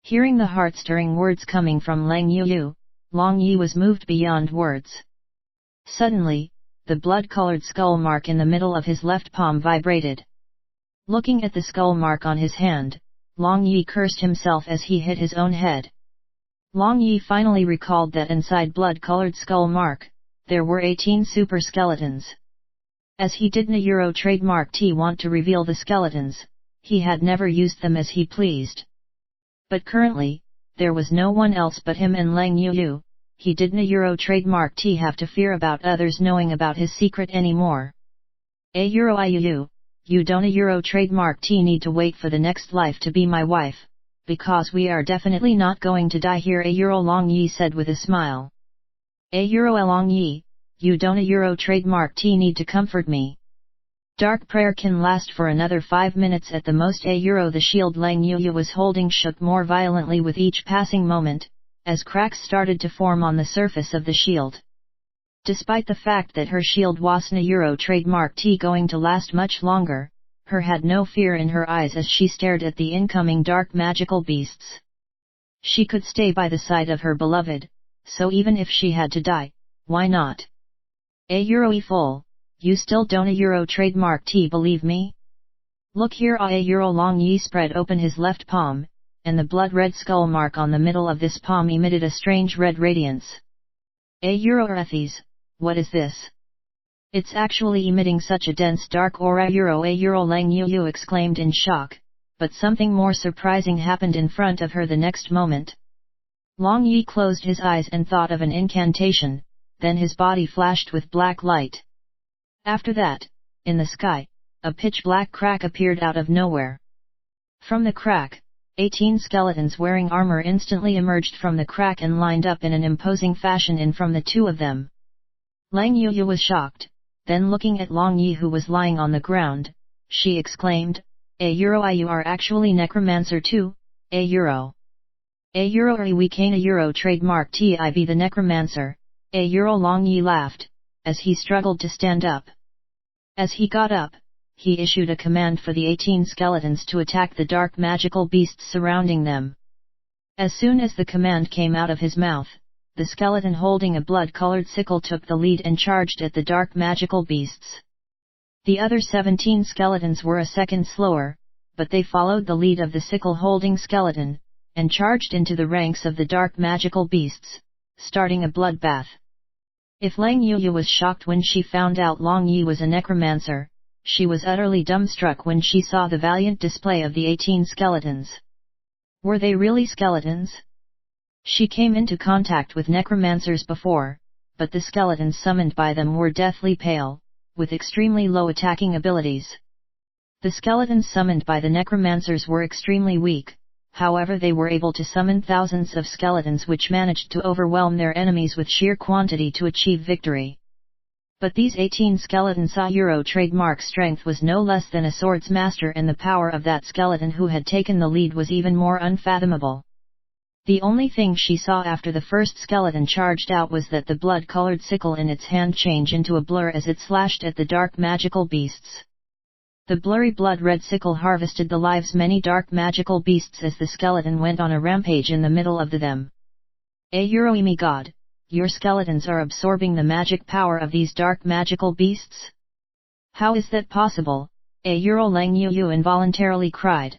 Hearing the heart-stirring words coming from Lang Yu, Long Yi was moved beyond words. Suddenly, the blood-colored skull mark in the middle of his left palm vibrated. Looking at the skull mark on his hand, Long Yi cursed himself as he hit his own head. Long Yi finally recalled that inside blood-colored skull mark, there were 18 super skeletons. As he didn't trademark T want to reveal the skeletons, he had never used them as he pleased. But currently, there was no one else but him and Lang Yu. He didn't trademark T have to fear about others knowing about his secret anymore. You don't trademark T need to wait for the next life to be my wife, because we are definitely not going to die here. Long Yi said with a smile. Long Yi, you don't trademark T need to comfort me. Dark prayer can last for another 5 minutes at the most. The shield Lang Yu was holding shook more violently with each passing moment, as cracks started to form on the surface of the shield. Despite the fact that her shield wasn't trademark T going to last much longer, her had no fear in her eyes as she stared at the incoming dark magical beasts. She could stay by the side of her beloved, so even if she had to die, why not? Fool, you still don't trademark T believe me? Look here. Long Yi spread open his left palm, and the blood-red skull mark on the middle of this palm emitted a strange red radiance. Ethes, what is this? It's actually emitting such a dense dark aura. Lang Yu exclaimed in shock, but something more surprising happened in front of her the next moment. Long Yi closed his eyes and thought of an incantation, then his body flashed with black light. After that, in the sky, a pitch-black crack appeared out of nowhere. From the crack, 18 skeletons wearing armor instantly emerged from the crack and lined up in an imposing fashion in from the two of them. Lang Yu was shocked, then looking at Long Yi who was lying on the ground, she exclaimed, you are actually necromancer too, we can trademark T I be the necromancer. Long Yi laughed, as he struggled to stand up. As he got up, he issued a command for the 18 skeletons to attack the dark magical beasts surrounding them. As soon as the command came out of his mouth, the skeleton holding a blood-colored sickle took the lead and charged at the dark magical beasts. The other 17 skeletons were a second slower, but they followed the lead of the sickle-holding skeleton, and charged into the ranks of the dark magical beasts, starting a bloodbath. If Lang Yu was shocked when she found out Long Yi was a necromancer, she was utterly dumbstruck when she saw the valiant display of the 18 skeletons. Were they really skeletons? She came into contact with necromancers before, but the skeletons summoned by them were deathly pale, with extremely low attacking abilities. The skeletons summoned by the necromancers were extremely weak, however they were able to summon thousands of skeletons which managed to overwhelm their enemies with sheer quantity to achieve victory. But these 18 skeletons' trademark strength was no less than a sword's master, and the power of that skeleton who had taken the lead was even more unfathomable. The only thing she saw after the first skeleton charged out was that the blood-colored sickle in its hand changed into a blur as it slashed at the dark magical beasts. The blurry blood-red sickle harvested the lives many dark magical beasts as the skeleton went on a rampage in the middle of them. Me God, your skeletons are absorbing the magic power of these dark magical beasts? How is that possible? Lang Yu involuntarily cried.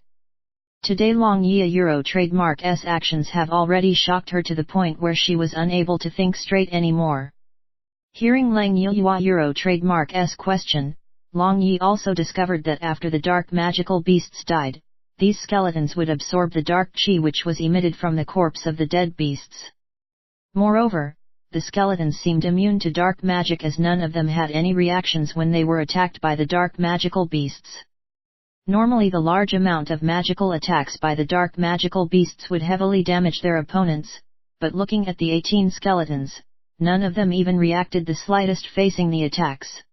Today Long Yi trademark's actions have already shocked her to the point where she was unable to think straight anymore. Hearing Lang Yu trademark's question, Long Yi also discovered that after the dark magical beasts died, these skeletons would absorb the dark chi which was emitted from the corpse of the dead beasts. Moreover, the skeletons seemed immune to dark magic as none of them had any reactions when they were attacked by the dark magical beasts. Normally the large amount of magical attacks by the dark magical beasts would heavily damage their opponents, but looking at the 18 skeletons, none of them even reacted the slightest facing the attacks.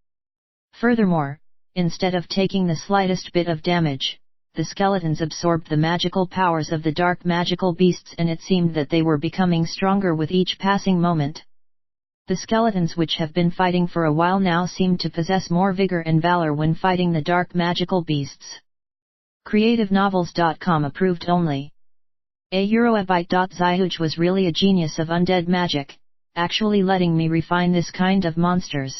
Furthermore, instead of taking the slightest bit of damage, the skeletons absorbed the magical powers of the dark magical beasts, and it seemed that they were becoming stronger with each passing moment. The skeletons which have been fighting for a while now seemed to possess more vigor and valor when fighting the dark magical beasts. CreativeNovels.com approved only. Zyuj was really a genius of undead magic, actually letting me refine this kind of monsters.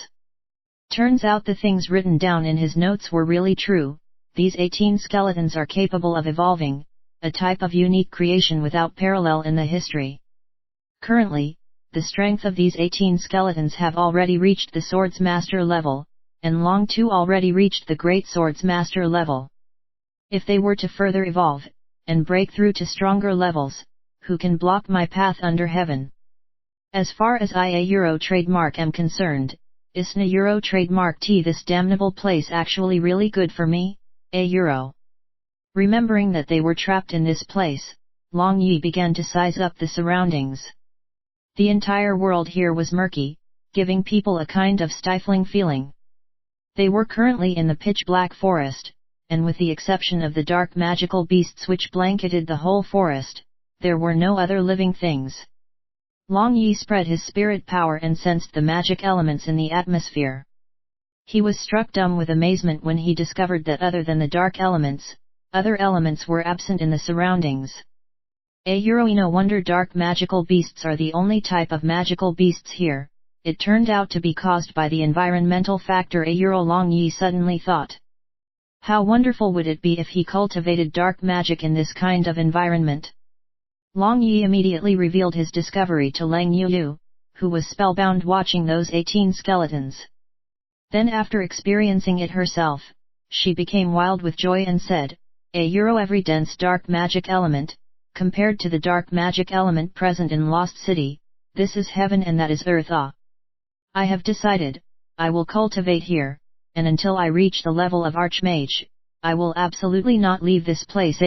Turns out the things written down in his notes were really true. These 18 skeletons are capable of evolving, a type of unique creation without parallel in the history. Currently, the strength of these 18 skeletons have already reached the Swords Master level, and Long too already reached the Great Swords Master level. If they were to further evolve, and break through to stronger levels, who can block my path under heaven? As far as I a trademark am concerned, isn't trademark T this damnable place actually really good for me? Remembering that they were trapped in this place, Long Yi began to size up the surroundings. The entire world here was murky, giving people a kind of stifling feeling. They were currently in the pitch-black forest, and with the exception of the dark magical beasts which blanketed the whole forest, there were no other living things. Long Yi spread his spirit power and sensed the magic elements in the atmosphere. He was struck dumb with amazement when he discovered that other than the dark elements, other elements were absent in the surroundings. No wonder dark magical beasts are the only type of magical beasts here. It turned out to be caused by the environmental factor. Long Yi suddenly thought. How wonderful would it be if he cultivated dark magic in this kind of environment? Long Yi immediately revealed his discovery to Lang Yu, who was spellbound watching those 18 skeletons. Then after experiencing it herself, she became wild with joy and said, every dense dark magic element, compared to the dark magic element present in Lost City, this is heaven and that is earth. I have decided, I will cultivate here, and until I reach the level of Archmage, I will absolutely not leave this place.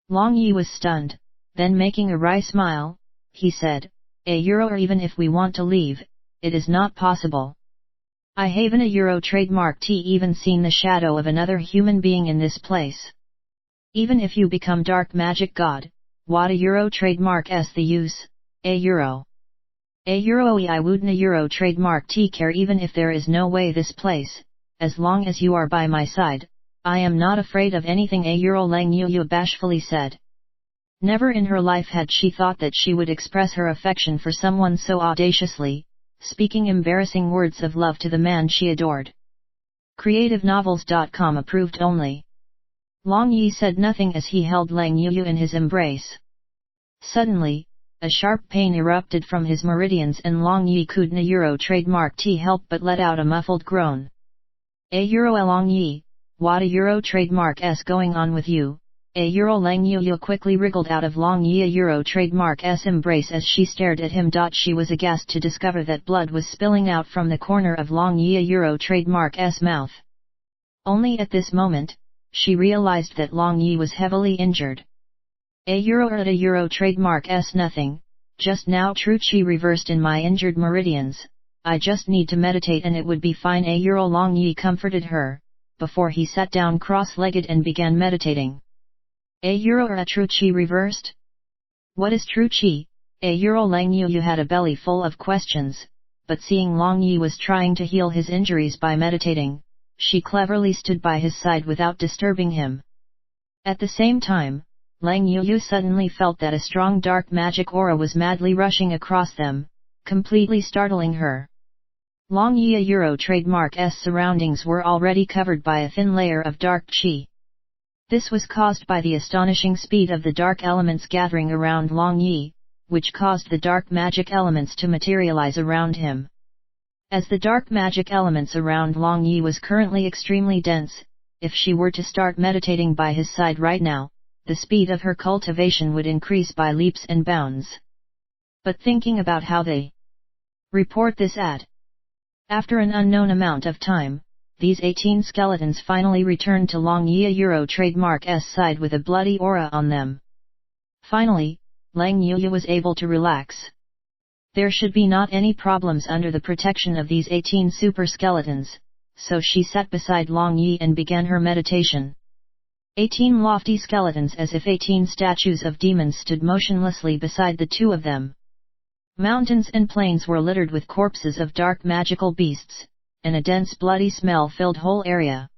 Long Yi was stunned, then making a wry smile, he said, or even if we want to leave, it is not possible. I haven't trademark T even seen the shadow of another human being in this place. Even if you become dark magic god, what trademark S the use? I wouldn't trademark T care even if there is no way this place, as long as you are by my side, I am not afraid of anything. Lang Yu bashfully said. Never in her life had she thought that she would express her affection for someone so audaciously, speaking embarrassing words of love to the man she adored. CreativeNovels.com approved only. Long Yi said nothing as he held Lang Yu in his embrace. Suddenly, a sharp pain erupted from his meridians and Long Yi couldn't trademark T help but let out a muffled groan. Long Yi, what trademark S going on with you? Lang Yu quickly wriggled out of Long Yi trademark S embrace as she stared at him. She was aghast to discover that blood was spilling out from the corner of Long Yi trademark S mouth. Only at this moment, she realized that Long Yi was heavily injured. Trademark S nothing, just now true chi reversed in my injured meridians, I just need to meditate and it would be fine. Long Yi comforted her, before he sat down cross-legged and began meditating. True chi reversed? What is true chi? Lang Yu had a belly full of questions, but seeing Long Yi was trying to heal his injuries by meditating, she cleverly stood by his side without disturbing him. At the same time, Lang Yu suddenly felt that a strong dark magic aura was madly rushing across them, completely startling her. Long Yi trademark S surroundings were already covered by a thin layer of dark chi. This was caused by the astonishing speed of the dark elements gathering around Long Yi, which caused the dark magic elements to materialize around him. As the dark magic elements around Long Yi was currently extremely dense, if she were to start meditating by his side right now, the speed of her cultivation would increase by leaps and bounds. But thinking about how they report this after an unknown amount of time, these 18 skeletons finally returned to Long Yi trademark S side with a bloody aura on them. Finally, Lang Yu was able to relax. There should be not any problems under the protection of these 18 super skeletons, so she sat beside Long Yi and began her meditation. 18 lofty skeletons as if 18 statues of demons stood motionlessly beside the two of them. Mountains and plains were littered with corpses of dark magical beasts, and a dense bloody smell filled whole area.